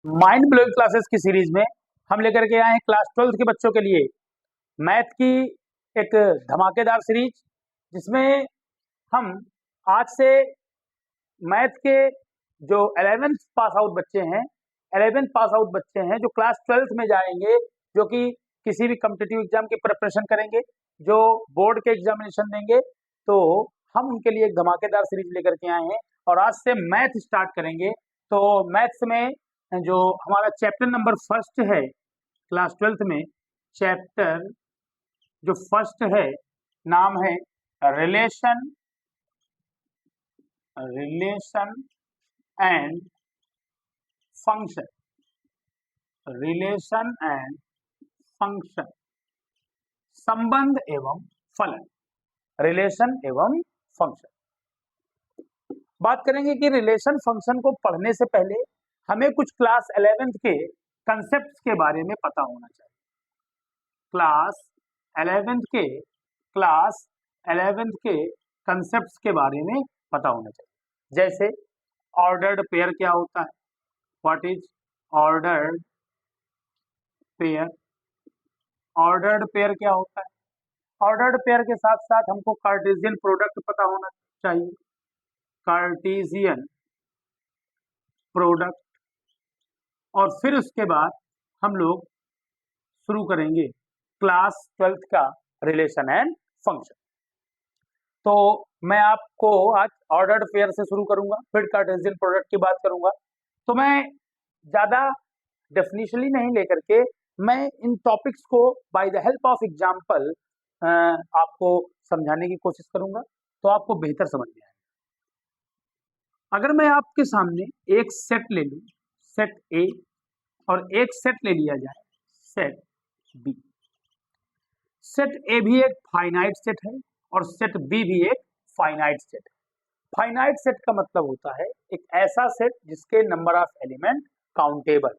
Mind blowing classes की series में हम लेकर के आए हैं क्लास 12 के बच्चों के लिए मैथ की एक धमाकेदार सीरीज, जिसमें हम आज से मैथ के जो 11th पास आउट बच्चे हैं 11th पास आउट बच्चे हैं जो क्लास 12th में जाएंगे, जो कि किसी भी कॉम्पिटिटिव एग्जाम की प्रिपरेशन करेंगे, जो बोर्ड के एग्जामिनेशन देंगे, तो हम उनके लिए एक धमाकेदार सीरीज लेकर के आए हैं और आज से मैथ स्टार्ट करेंगे। तो मैथ्स में जो हमारा चैप्टर नंबर फर्स्ट है क्लास 12th में, चैप्टर जो फर्स्ट है नाम है relation relation and function. Relation and function, संबंध एवं फलन। रिलेशन एवं फंक्शन बात करेंगे कि रिलेशन फंक्शन को पढ़ने से पहले हमें कुछ क्लास 11th के कंसेप्ट्स के बारे में पता होना चाहिए। क्लास 11th के कंसेप्ट्स के बारे में पता होना चाहिए। जैसे ऑर्डर्ड पेयर क्या होता है, what is ordered pair. Ordered pair क्या होता है, ऑर्डर्ड पेयर के साथ साथ हमको कार्टेशियन प्रोडक्ट पता होना चाहिए। कार्टेशियन प्रोडक्ट, और फिर उसके बाद हम लोग शुरू करेंगे क्लास 12th का रिलेशन एंड फंक्शन। तो मैं आपको आज ऑर्डर्ड पेयर से शुरू करूंगा, फिर कार्टेशियन प्रोडक्ट की बात करूंगा। तो मैं ज्यादा डेफिनेशनली नहीं लेकर के मैं इन टॉपिक्स को by the help of example आपको समझाने की कोशिश करूंगा, तो आपको बेहतर समझ में आएगा। अगर मैं आपके सामने एक सेट ले लूं, सेट ए, और एक सेट ले लिया जाए सेट बी। सेट ए भी एक फाइनाइट सेट है और सेट बी भी एक फाइनाइट सेट है। फाइनाइट सेट का मतलब होता है एक ऐसा सेट जिसके नंबर ऑफ एलिमेंट काउंटेबल,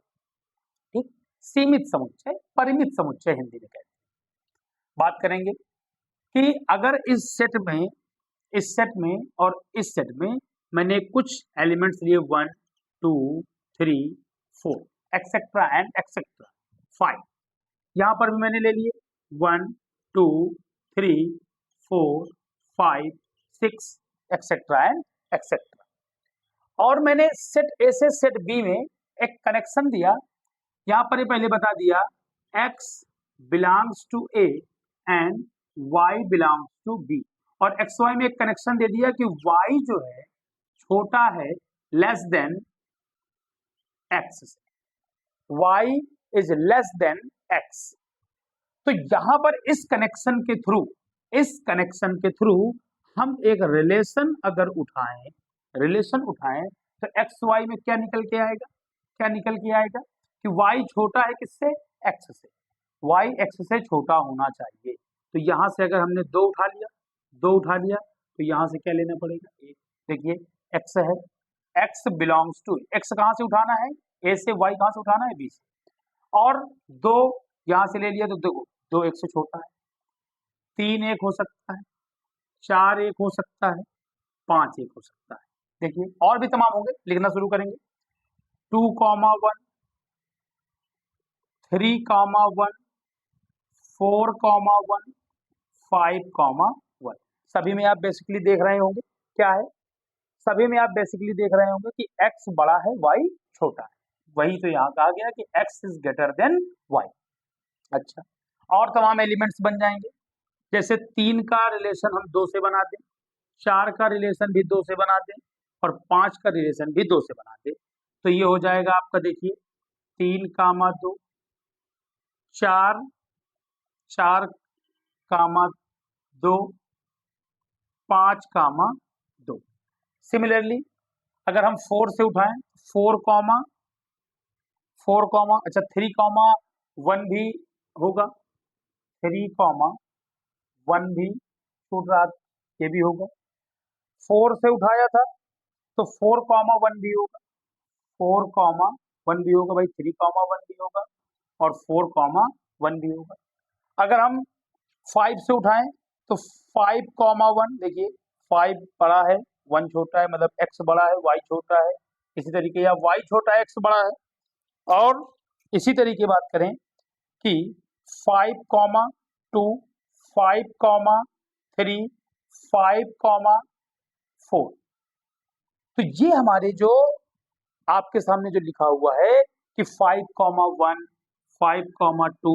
ठीक, सीमित समुच्चय, परिमित समुच्चय हिंदी में कहते हैं। बात करेंगे कि अगर इस सेट में और इस सेट में मैंने कुछ एलिमेंट्स लिए 1 2 3 4 एक्सेट्रा एंड एक्सेट्रा 5, यहां पर भी मैंने ले लिए 1 2 3 4 5 6 एक्सेट्रा एंड एक्सेट्रा, और मैंने सेट ए से सेट बी में एक कनेक्शन दिया। यहां पर ये पहले बता दिया x belongs to A and y belongs to B, और एक्स वाई में एक कनेक्शन दे दिया कि y जो है छोटा है लेस देन x से, y is less then x। तो यहां पर इस कनेक्शन के थ्रू हम एक रिलेशन अगर उठाएं तो एक्स वाई में क्या निकल के आएगा कि y छोटा है किससे, x से, y x से छोटा होना चाहिए। तो यहां से अगर हमने 2 उठा लिया तो यहां से क्या लेना पड़ेगा, एक। देखिए x है, x बिलोंग्स टू, x कहां से उठाना है, a से, y कहां से उठाना है, b से, और 2 यहां से ले लिया तो देखो 2 1 से छोटा है, 3 1 हो सकता है, 4 1 हो सकता है, 5 1 हो सकता है। देखिए और भी तमाम होंगे, लिखना शुरू करेंगे 2 1 3 1 4 1 5 1। सभी में आप बेसिकली देख रहे होंगे क्या है, सभी में आप बेसिकली देख रहे होंगे कि x बड़ा है y छोटा है। वही तो यहाँ कहा गया कि x is greater than y। अच्छा, और तमाम एलिमेंट्स बन जाएंगे। जैसे 3 का रिलेशन हम 2 से बना दें, 4 का रिलेशन भी 2 से बना दें, और 5 का रिलेशन भी 2 से बना दें, तो ये हो जाएगा आपका, देखिए 3 2 4 4 2 5 2। सिमिलरली अगर हम 4 से उठाएं, 4 अच्छा 3 1 भी होगा, 3 1 भी छूट रहा, ये भी होगा। 4 से उठाया था तो 4 1 भी होगा, 4 1 भी होगा भाई, 3 1 भी होगा, और 4 1 भी होगा। अगर हम 5 से उठाएं तो 5 1, देखिए 5 बड़ा है 1 छोटा है, मतलब x बड़ा है y छोटा है, इसी तरीके या y छोटा है x बड़ा है, और इसी तरीके बात करें कि 5,2, 5,3, 5,4, तो ये हमारे जो आपके सामने जो लिखा हुआ है कि 5,1, 5,2,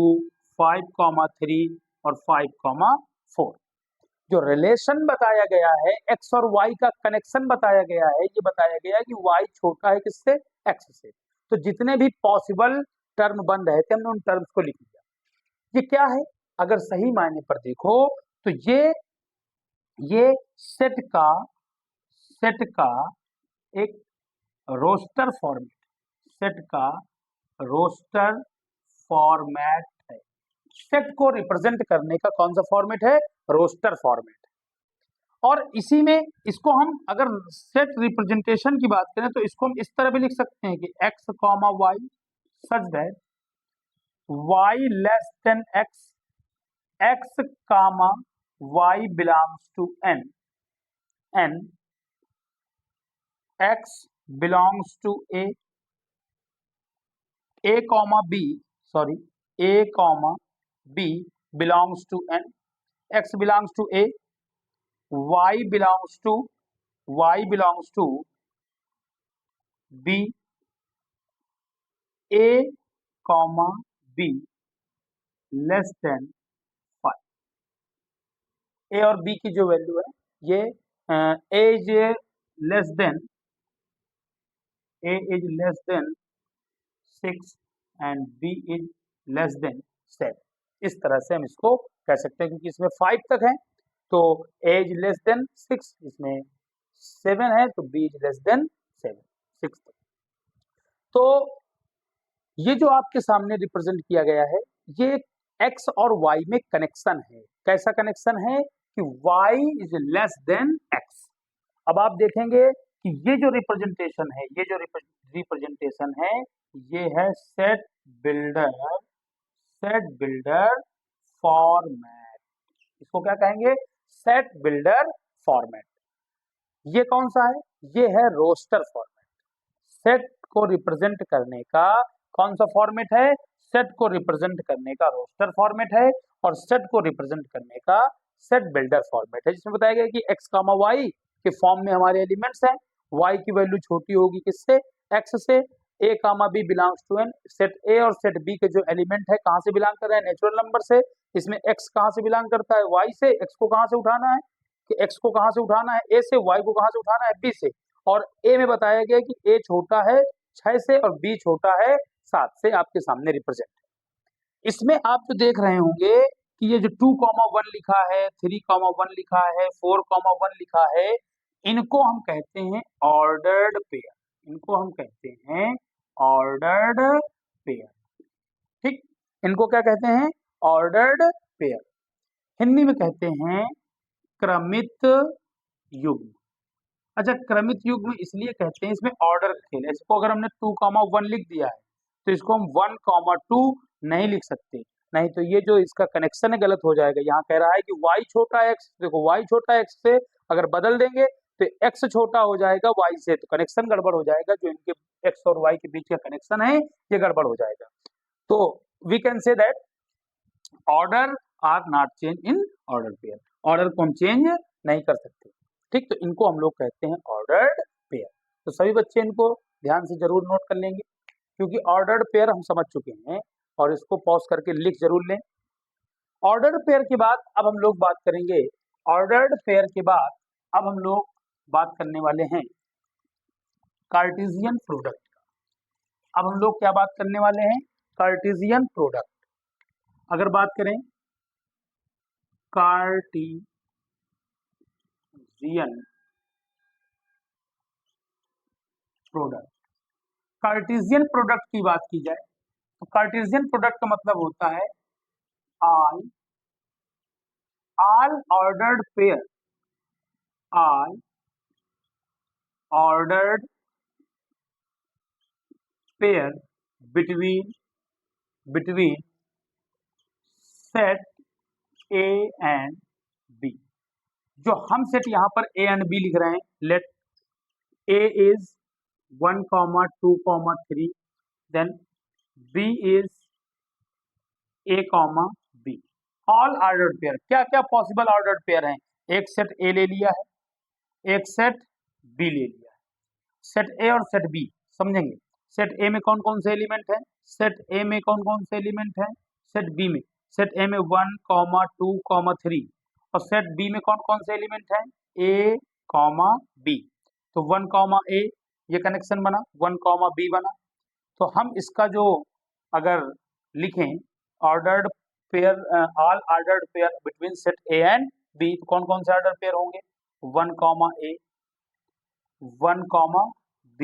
5,3 और 5,4, जो रिलेशन बताया गया है एक्स और वाई का कनेक्शन बताया गया है, ये बताया गया है कि वाई छोटा है किससे, एक्स से। तो जितने भी पॉसिबल टर्म बन रहे थे हमने उन टर्म्स को लिख दिया। ये क्या है, अगर सही मायने पर देखो तो ये सेट का एक रोस्टर फॉर्मेट, सेट का रोस्टर फॉर्मेट है। सेट को रिप्रेजेंट करने का कौन सा फॉर्मेट है, रोस्टर फॉर्मेट। और इसी में इसको हम अगर सेट रिप्रेजेंटेशन की बात करें तो इसको हम इस तरह भी लिख सकते हैं कि x, y such that y less than x, x, y belongs to n, x belongs to a, b, sorry, a, b belongs to n, x belongs to a, y belongs to b, a, b less than 5। A और b की जो value है ये a is less than 6 and b is less than 7। इस तरह से हम इसको कह सकते हैं क्योंकि इसमें 5 तक है तो ए इज लेस देन 6, इसमें 7 है तो बी इज लेस देन 7, 6 तक। तो ये जो आपके सामने रिप्रेजेंट किया गया है ये एक्स और वाई में कनेक्शन है। कैसा कनेक्शन है कि y is less then x। अब आप देखेंगे कि ये जो रिप्रेजेंटेशन है, ये जो रिप्रेजेंटेशन है ये है सेट बिल्डर फॉर्मेट। इसको क्या कहेंगे, सेट बिल्डर फॉर्मेट। ये कौन सा है, ये है रोस्टर फॉर्मेट। सेट को रिप्रेजेंट करने का कौन सा फॉर्मेट है, सेट को रिप्रेजेंट करने का रोस्टर फॉर्मेट है और सेट को रिप्रेजेंट करने का सेट बिल्डर फॉर्मेट है, जिसमें बताया गया कि x, y के फॉर्म में हमारे एलिमेंट्स हैं, y की वैल्यू छोटी होगी किससे, x से, a, b belongs to n। Set a और सेट b के जो एलिमेंट है कहां से बिलोंग कर रहे हैं, नेचुरल नंबर से। इसमें x कहां से बिलोंग करता है, y से। x को कहां से उठाना है, कि x को कहां से उठाना है, a से। y को कहां से उठाना है, b से। और a में बताया गया कि a छोटा है 6 से और b छोटा है 7 से, आपके सामने रिप्रेजेंट है। इसमें आप जो देख रहे होंगे कि ये जो 2,1 लिखा है, 3,1 लिखा है, 4,1 लिखा है, इनको हम कहते हैं ऑर्डर्ड पेयर। इनको हम कहते हैं ऑर्डर्ड पेयर। ठीक, इनको क्या कहते हैं, ऑर्डर्ड पेयर। हिंदी में कहते हैं क्रमित युग्म। अच्छा, क्रमित युग्म इसलिए कहते हैं, इसमें ऑर्डर का खेल है। इसको अगर हमने 2,1 लिख दिया है तो इसको हम 1,2 नहीं लिख सकते, नहीं तो ये जो इसका कनेक्शन है गलत हो जाएगा। यहाँ कह रहा है कि y छोटा है x, देखो y छोटा है x से, अगर बदल देंगे तो x छोटा हो जाएगा y से, तो कनेक्शन गड़बड़ हो जाएगा। जो इनके x और y के बीच का कनेक्शन है ये गड़बड़ हो जाएगा। तो we can say that order are not change in order pair. Order को हम चेंज नहीं कर सकते। ठीक, तो इनको हम लोग कहते हैं ऑर्डर्ड पेयर। तो सभी बच्चे इनको ध्यान से जरूर नोट कर लेंगे, क्योंकि ऑर्डर्ड पेयर हम समझ चुके हैं और इसको पॉज करके लिख जरूर लें। ऑर्डर्ड पेयर के बाद अब हम लोग बात करेंगे, ऑर्डर्ड पेयर के बाद अब हम लोग बात करने वाले हैं कार्टेशियन प्रोडक्ट का। अब हम लोग क्या बात करने वाले हैं, कार्टेशियन प्रोडक्ट। अगर बात करें कार्टेशियन प्रोडक्ट, कार्टेशियन प्रोडक्ट की बात की जाए तो कार्टेशियन प्रोडक्ट का मतलब होता है all ordered pair, all ordered pair between set A and B। जो हम सेट यहाँ पर A and B लिख रहे हैं, let A is 1, 2, 3, then B is A comma B। All ordered pair, क्या क्या पॉसिबल ऑर्डर्ड पेयर हैं? एक सेट A ले लिया है, एक सेट B ले लिया है। सेट A और सेट B समझेंगे। सेट A में कौन कौन से एलिमेंट हैं? सेट A में कौन कौन से एलिमेंट हैं? सेट B में, सेट A में 1, 2, 3 और सेट B में कौन कौन से एलिमेंट हैं? A, B। तो 1, A ये कनेक्शन बना, 1, B बना। तो हम इसका जो अगर लिखें ordered pair, all ordered pair between set A and B, तो कौन कौन से ऑर्डर पेयर होंगे? 1, A, 1, B,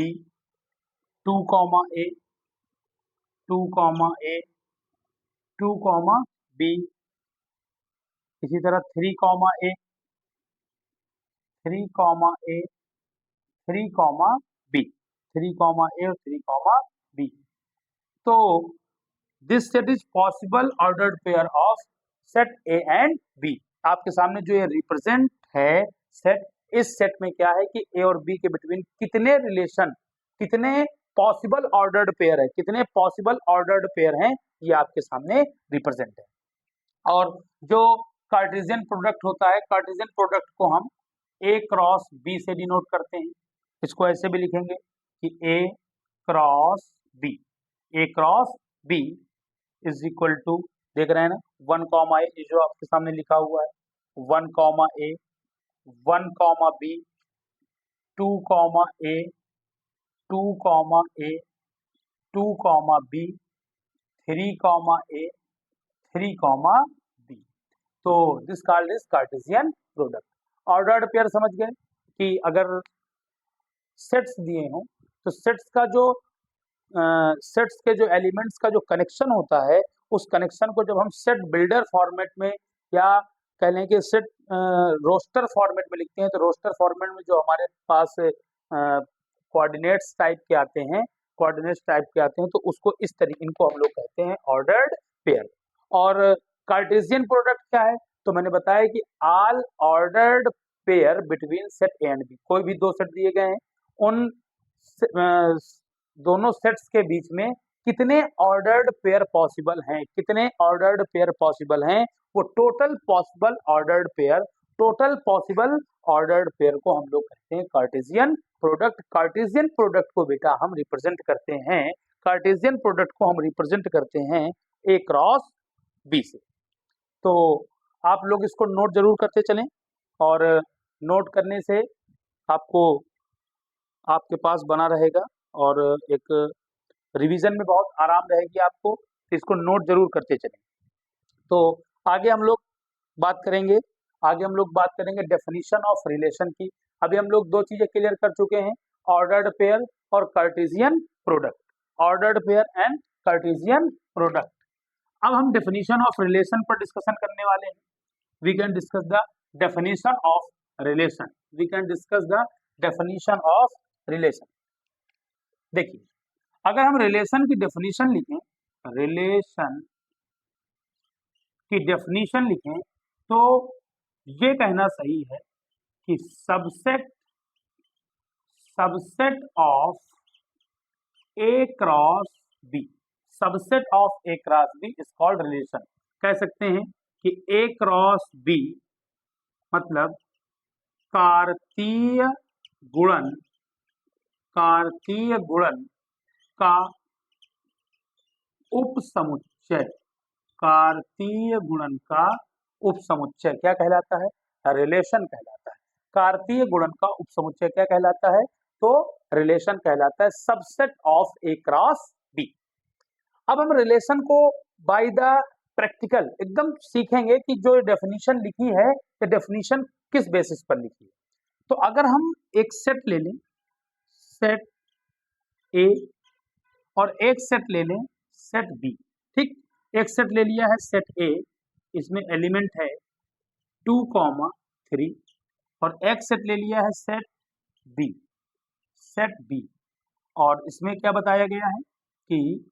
2, A, 2, A, 2, B, इसी तरह 3, A, 3, A, 3, B, 3, A और 3, B। तो this set is possible ordered pair of set A and B. आपके सामने जो ये रिप्रेजेंट है सेट, इस सेट में क्या है कि ए और बी के बिटवीन कितने रिलेशन, कितने पॉसिबल ऑर्डर्ड पेयर है, कितने पॉसिबल ऑर्डर्ड पेयर हैं, ये आपके सामने रिप्रेजेंट है। और जो कार्टेशियन प्रोडक्ट होता है, कार्टेशियन प्रोडक्ट को हम ए क्रॉस बी से डिनोट करते हैं। इसको ऐसे भी लिखेंगे कि A cross B, A cross B is equal to, देख रहे हैं ना, 1, ए जो आपके सामने लिखा हुआ है, 1, ए, 1, बी, 2, ए, 2, ए, 2, बी, 3, ए, 3, बी। तो this called is Cartesian product. Ordered pair समझ गए कि अगर सेट्स दिए हों तो सेट्स का जो सेट्स के जो एलिमेंट्स का जो कनेक्शन होता है, उस कनेक्शन को जब हम सेट बिल्डर फॉर्मेट में या कह लें कि सेट रोस्टर फॉर्मेट में लिखते हैं, तो रोस्टर फॉर्मेट में जो हमारे पास कोऑर्डिनेट्स टाइप के आते हैं, तो उसको इस तरीके, इनको हम लोग कहते हैं ऑर्डर्ड पेयर। और कार्टेशियन प्रोडक्ट क्या है? तो मैंने बताया कि all ordered pair between set A and B. कोई भी दो सेट दिए गए हैं, उन दोनों सेट्स के बीच में कितने ऑर्डर्ड पेयर पॉसिबल हैं, कितने ऑर्डर्ड पेयर पॉसिबल हैं, वो total possible ordered pair, total possible ordered pair को हम लोग कहते हैं कार्टेशियन प्रोडक्ट। कार्टेशियन प्रोडक्ट को बेटा हम रिप्रेजेंट करते हैं, कार्टेशियन प्रोडक्ट को हम रिप्रेजेंट करते हैं ए क्रॉस बी से। तो आप लोग इसको नोट जरूर करते चलें, और नोट करने से आपको आपके पास बना रहेगा और एक रिवीजन में बहुत आराम रहेगी आपको। इसको नोट जरूर करते चलें। तो आगे हम लोग बात करेंगे, डेफिनेशन ऑफ रिलेशन की। अभी हम लोग दो चीजें क्लियर कर चुके हैं, ऑर्डर्ड पेयर और Cartesian product, ordered pair and Cartesian product. अब हम डेफिनेशन ऑफ रिलेशन पर डिस्कशन करने वाले हैं। We can discuss the definition of relation, देखिए, अगर हम रिलेशन की डेफिनेशन लिखें, तो ये कहना सही है कि subset of A cross B, subset of A cross B is called relation. कह सकते हैं कि ए क्रॉस बी मतलब कार्तीय गुणन का उपसमुच्चय, कार्तीय गुणन का उपसमुच्चय क्या कहलाता है? रिलेशन कहलाता है। कार्तीय गुणन का उपसमुच्चय क्या कहलाता है? तो रिलेशन कहलाता है, subset of A cross B. अब हम रिलेशन को बाय द प्रैक्टिकल एकदम सीखेंगे कि जो डेफिनेशन लिखी है, ये डेफिनेशन किस बेसिस पर लिखी है। तो अगर हम एक सेट ले लें, सेट ए, और एक सेट ले लें सेट बी, ठीक। एक सेट ले लिया है सेट ए, इसमें एलिमेंट है 2, 3, और एक सेट ले लिया है सेट बी, और इसमें क्या बताया गया है कि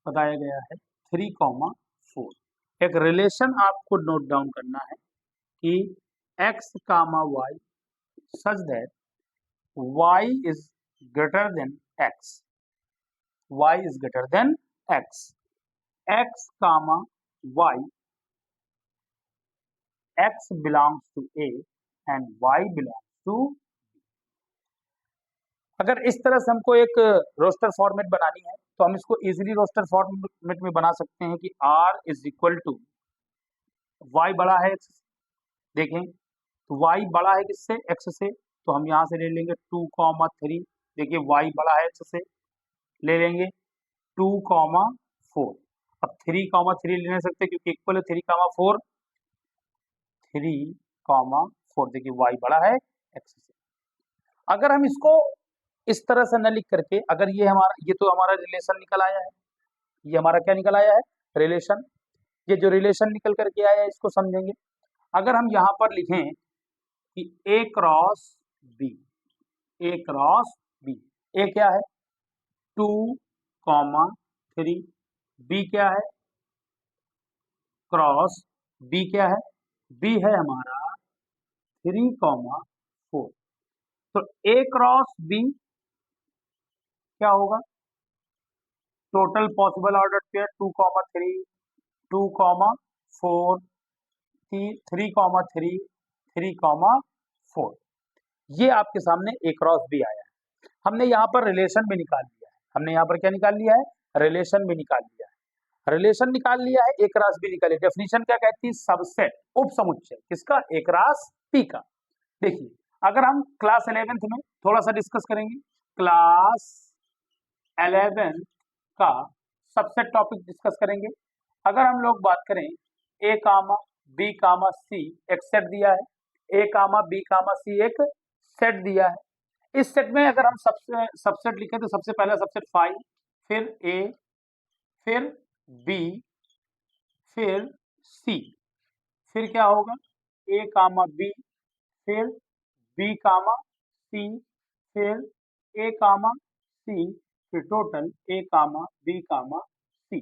3, 4। एक रिलेशन आपको नोट डाउन करना है कि x, y such that y is greater than x, y is greater than x, x comma y, x belongs to A and y belongs to B। अगर इस तरह से हमको एक रोस्टर फॉर्मेट बनानी है तो हम इसको इजीली रोस्टर फॉर्मेट में बना सकते हैं कि r is equal to y बड़ा है x से, देखें तो y बड़ा है किससे, x से, तो हम यहाँ से ले लेंगे 2,3, देखिए y बड़ा है x से, ले लेंगे 2,4। अब 3,3 ले नहीं सकते क्योंकि इक्वल है 3,4, 3,4, देखिए y बड़ा है x से। अगर हम इसको इस तरह से न लिख करके, अगर ये तो हमारा रिलेशन निकल आया है, ये हमारा क्या निकल आया है, रिलेशन। ये जो रिलेशन निकल करके आया है इसको समझेंगे। अगर हम यहाँ पर लिखें कि A cross B, A cross B, A क्या है 2,3, B क्या है क्रॉस B क्या है, B है हमारा 3,4। तो A क्रॉस B क्या होगा, टोटल पॉसिबल ऑर्डर पेयर 2,3, 2,4, 3,3, 3,4, ये आपके सामने A क्रॉस B आया है। हमने यहाँ पर रिलेशन भी निकाल लिया है, हमने यहाँ पर क्या निकाल लिया है, रिलेशन भी निकाल लिया है, रिलेशन निकाल लिया है, A क्रॉस B निकाले। डेफिनेशन क्या कहती है, सबसेट, उपसमुच्चय किसका, A क्रॉस B का। देखिए अगर हम क्लास 11th में थोड़ा सा डिस्कस करेंगे, क्लास 11th का सबसेट टॉपिक डिस्कस करेंगे। अगर हम लोग बात करें A comma B comma C एक सेट दिया है, A comma B comma C एक सेट दिया है। इस सेट में अगर हम सबसेट लिखें तो सबसे पहला सबसेट 5, फिर A, फिर B, फिर C, फिर क्या होगा A कामा B, फिर B कामा C, फिर A कामा C, फिर total A comma B comma C।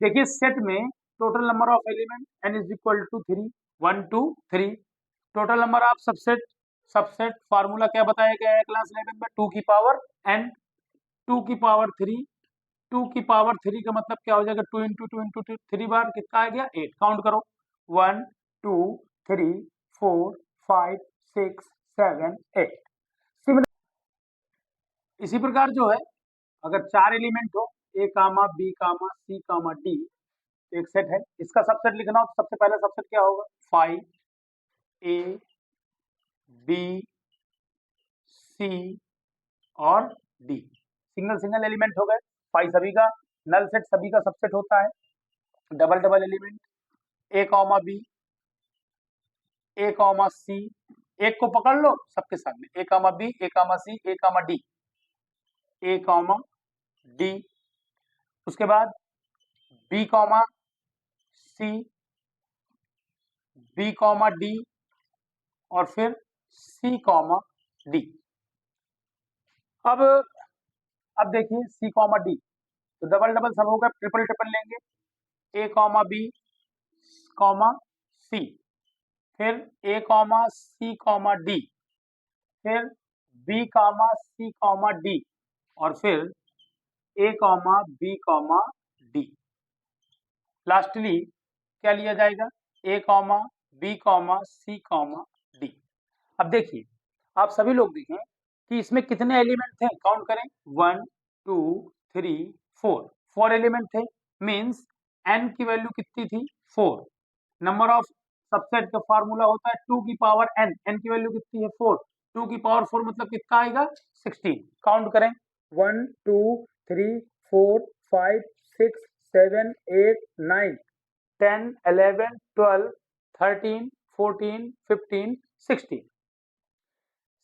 देखिए सेट में total number of element n is equal to 3, 1 2 3। Total number of subset formula क्या बताया गया है क्लास 11 में, 2 की पावर n, 2 की पावर 3, 2 की पावर 3 का मतलब क्या हो जाएगा, 2 इंटू 2 इंटू 3 बार कितना आ गया 8। काउंट करो 1 2 3 4 5 6 7 8। इसी प्रकार जो है अगर 4 एलिमेंट हो A comma B comma C comma D एक सेट है, इसका सबसेट लिखना हो तो सबसे पहला सबसेट क्या होगा 5 A B C और D, सिंगल सिंगल एलिमेंट हो गए। 5 सभी का नल सेट, सभी का सबसेट होता है। Double double element A comma B, A comma C, एक को पकड़ लो सबके सामने, A comma B, A comma C, A comma D, A comma D, उसके बाद B comma C, B comma D और फिर C कामा D। अब देखिए C कामा D तो डबल डबल सब होगा, ट्रिपल ट्रिपल लेंगे A comma B comma C, फिर A comma C comma D, फिर B comma C comma D और फिर A comma B comma D। Lastly क्या लिया जाएगा A comma B comma C comma D। अब देखिए आप सभी लोग देखें कि इसमें कितने एलिमेंट थे, काउंट करें 1 2 3 4 एलिमेंट थे, मींस n की वैल्यू कितनी थी 4। नंबर ऑफ सबसेट का फार्मूला होता है 2 की पावर n, n की वैल्यू कितनी है 4, 2 की पावर 4 मतलब कितना आएगा 16। काउंट करें 1 2 3 4 5 6 7 8 9 10 11 12 13 14 15 16।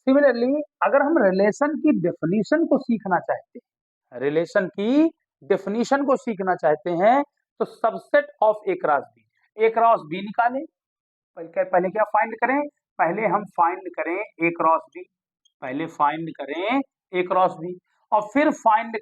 सिमिलरली अगर हम रिलेशन की डेफिनेशन को सीखना चाहते हैं, रिलेशन की डेफिनेशन को सीखना चाहते हैं तो subset of A cross B, A cross B निकालें। पहले क्या फाइंड करें, पहले हम फाइंड करें ए क्रॉस बी, पहले फाइंड करें ए क्रॉस बी और फिर फाइंड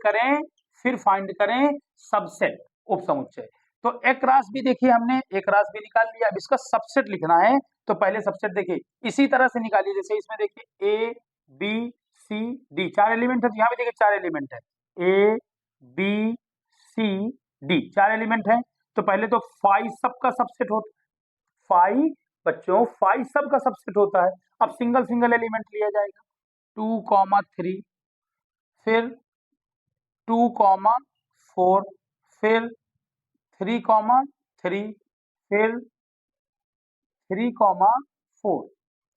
करें सबसेट उपसमुच्चय। तो ए क्रॉस बी देखिए हमने ए क्रॉस बी निकाल लिया, अब इसका सबसेट लिखना है तो पहले सबसेट देखिए इसी तरह से निकालिए, जैसे इसमें देखिए A B C D 4 element है, तो यहाँ भी देखिए 4 एलिमेंट है A B C D, 4 element हैं। तो पहले तो फाइव सब का सबसेट होता है, फाइव बच्चों फाइव सब का सबसेट होता है। अब सिंगल सिंगल एलिमेंट लिया जाएगा, 2,3, फिर 2,4, फिर 3,3, फिर 3,4,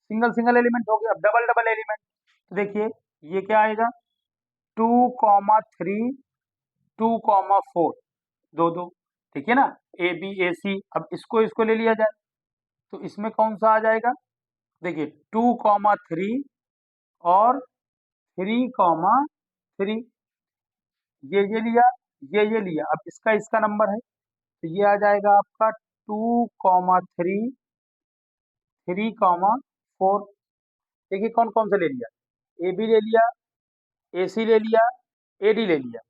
सिंगल सिंगल एलिमेंट हो गया। अब डबल डबल एलिमेंट, तो देखिए ये क्या आएगा, 2,3, 2,4, दो दो, ठीक है ना, ए बी ए सी। अब इसको ले लिया जाए, तो इसमें कौन सा आ जाएगा, देखिए 2,3 और 3,3, ये लिया, ये लिया। अब इसका नंबर है, तो ये आ जाएगा आपका 2,3, 3,4। देखिए कौन कौन सा ले लिया, ए बी ले लिया, ए सी ले लिया, ए डी ले लिया।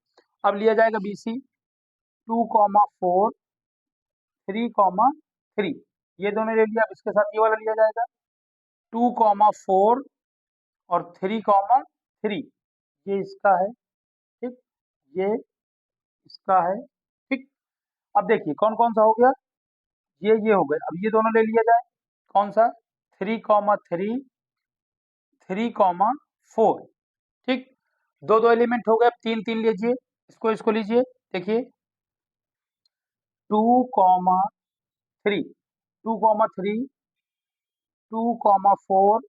अब लिया जाएगा बी सी, 2,4, 3,3, ये दोनों ले लिया। अब इसके साथ ये वाला लिया जाएगा, 2,4 और 3,3, ये इसका है, ठीक, ये इसका है, ठीक। अब देखिए कौन कौन सा हो गया, ये हो गए। अब ये दोनों ले लिया जाए, कौन सा, 3,3, 3,4, ठीक, दो दो एलिमेंट हो गए। अब तीन तीन लीजिए, इसको लीजिए, देखिए 2,3, 2,3, 2,4,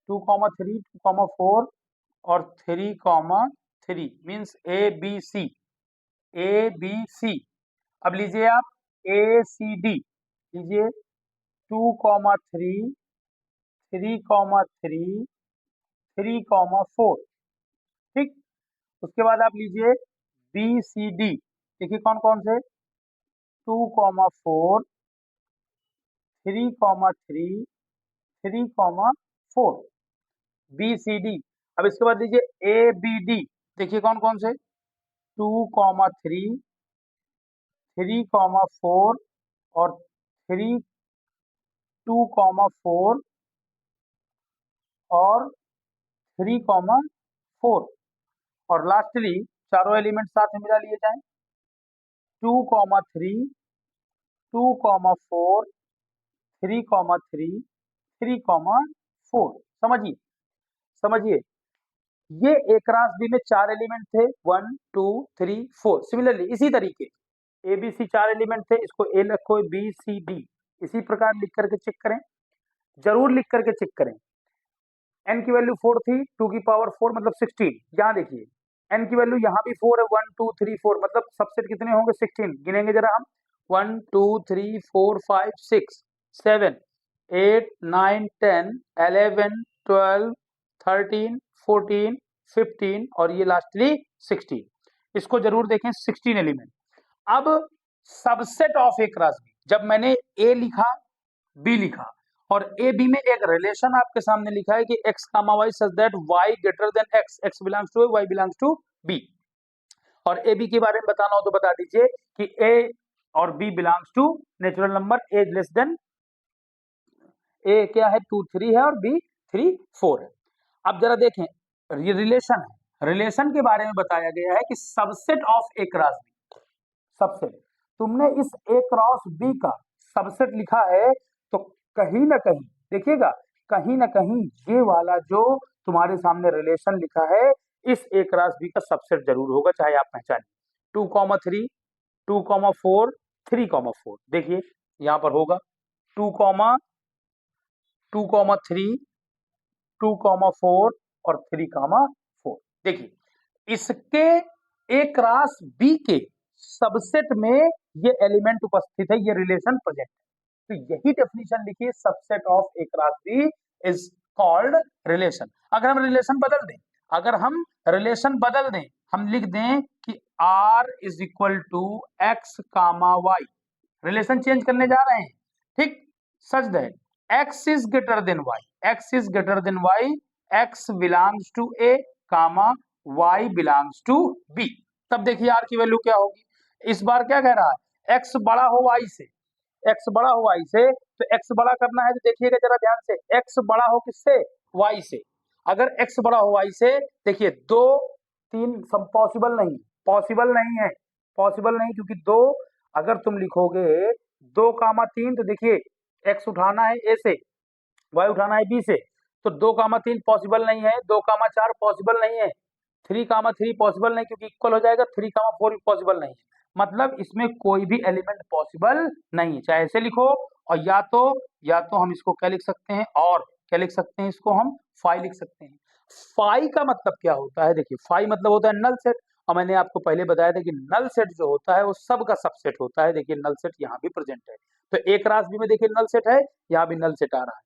2,3, 2,4 और 3,3 means A B C, A B C. अब लीजिए आप ए सी डी, लीजिए 2,3, 3,3, 3,4, ठीक। उसके बाद आप लीजिए बी सी डी, देखिए कौन कौन से, 2,4, 3,3, 3,4, बी सी डी। अब इसके बाद लीजिए ए बी डी, देखिए कौन कौन से, 2,3, 3,4 और 3, 2,4 और 3,4। और लास्टली चारों एलिमेंट साथ में मिला लिए जाएं, 2,3, 2,4, 3,3, 3,4। समझिए समझिए, ये ए क्रॉस बी में 4 एलिमेंट थे, 1 2 3 4। सिमिलरली इसी तरीके ए बी सी 4 एलिमेंट थे, इसको ए लिखो, बी सी डी, इसी प्रकार लिख करके चेक करें, जरूर लिख करके चेक करें। एन की वैल्यू 4 थी, 2 की पावर 4 मतलब 16। यहाँ देखिए एन की वैल्यू यहाँ भी 4 है, 1 2 3 4 मतलब सबसेट कितने होंगे, 16। गिनेंगे जरा हम, 1 2 3 4 5 6 7 8 9 10 11 12 13 14 15 और ये लास्टली 16। इसको जरूर देखें, 16 एलिमेंट। अब subset of A cross B, जब मैंने ए लिखा, बी लिखा और ए बी में एक रिलेशन आपके सामने लिखा है कि x, y such that y greater than x, x belongs to a, y belongs to b। और ए बी के बारे में बताना हो तो बता दीजिए कि a और b belongs to natural number, a less than, a क्या है 2 3 है और b 3 4 है। अब जरा देखें, ये रिलेशन है, रिलेशन के बारे में बताया गया है कि subset of A cross B, subset. तुमने इस ए क्रॉस बी का सबसेट लिखा है, तो कहीं ना कहीं देखिएगा, कहीं ना कहीं ये वाला जो तुम्हारे सामने रिलेशन लिखा है, इस ए क्रॉस बी का सबसेट जरूर होगा, चाहे आप पहचानिए। 2,3, 2,4, 3,4, देखिए यहां पर होगा 2,3, 2,4 और 3,4। देखिए इसके ए क्रॉस बी के सबसेट में ये एलिमेंट उपस्थित है, ये रिलेशन प्रेजेंट है। तो यही डेफिनेशन लिखिए, subset of A cross B is called relation. अगर हम रिलेशन बदल दें, अगर हम रिलेशन बदल दें, हम लिख दें कि R is equal to x comma y, relation change करने जा रहे हैं, ठीक, such that x is greater than y, x is greater than y, x belongs to a comma y belongs to b। तब देखिए r की value क्या होगी, इस बार क्या कह रहा है, x बड़ा हो y से, x बड़ा हो y से, तो x बड़ा करना है तो देखिएगा जरा ध्यान से, x बड़ा हो किससे, y से। अगर x बड़ा हो y से, देखिए 2 3 सब पॉसिबल नहीं, पॉसिबल नहीं है, पॉसिबल नहीं, क्योंकि 2 अगर तुम लिखोगे 2,3 तो देखिए x उठाना है a से, y उठाना है b से, तो 2,3 पॉसिबल नहीं है, 2,4 पॉसिबल नहीं है, 3,3 पॉसिबल नहीं क्योंकि इक्वल हो जाएगा, 3,4 भी पॉसिबल नहीं है। मतलब इसमें कोई भी एलिमेंट पॉसिबल नहीं है, चाहे ऐसे लिखो और या तो हम इसको क्या लिख सकते हैं, और क्या लिख सकते हैं, इसको हम फाई लिख सकते हैं। फाई का मतलब क्या होता है, देखिए फाई मतलब होता है नल सेट, और मैंने आपको पहले बताया था कि नल सेट जो होता है वो सब का सबसेट होता है। देखिए नल सेट यहाँ भी प्रेजेंट है, तो एक राशि में देखिए नल सेट है, यहाँ भी नल सेट आ रहा है।